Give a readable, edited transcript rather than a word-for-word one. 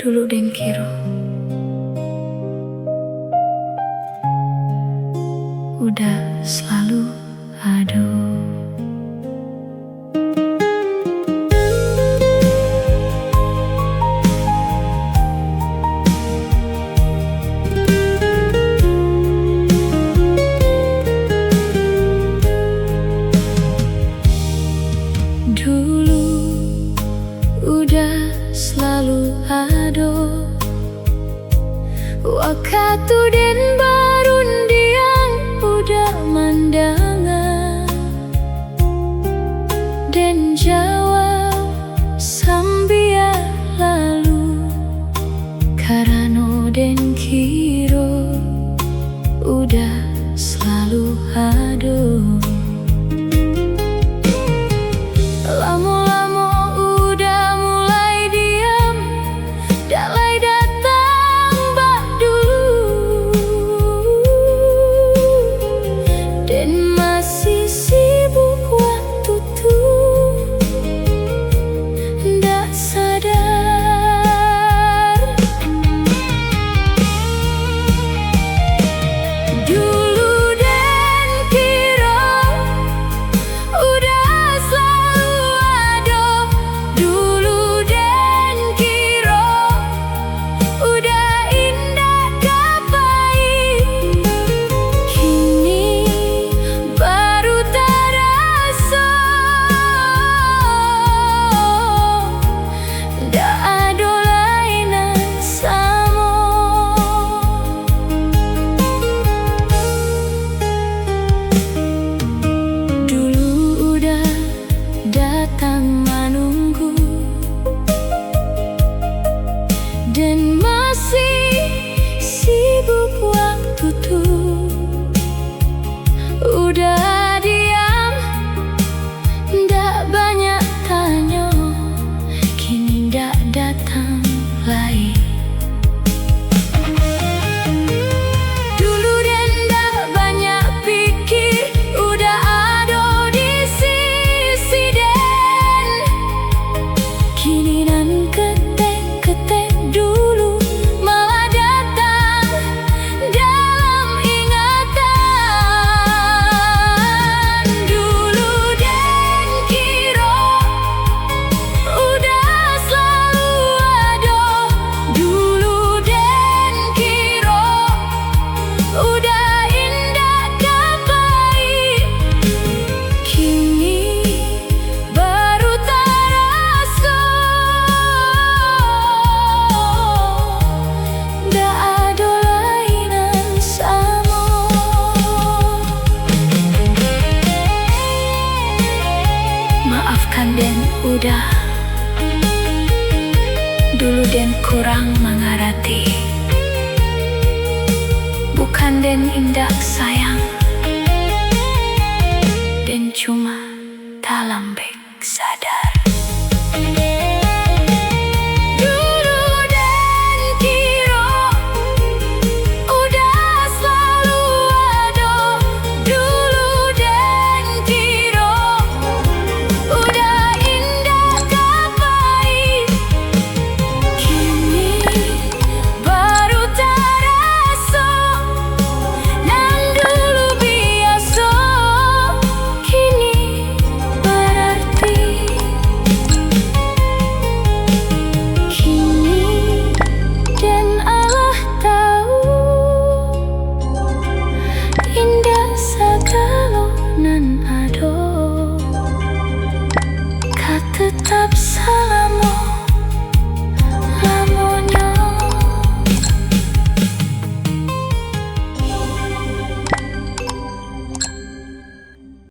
dulu den kiro udah selalu ada. Dulu udah selalu ada waktu den barun diang udah mandangan den jawab sambia lalu karano den kiro udah selalu ada. Lama-lama udah mulai diam, dalai datang bak dulu, dan masih sibuk waktu tuh, ndak sadar. Dulu den kira udah menunggu dan masih sibuk waktu tuh, udah diam, ndak banyak tanya, kini ndak datang lagi. Maafkan den udah, dulu den kurang mengerti, bukan den indak sayang, den cuma tak lembek sadar.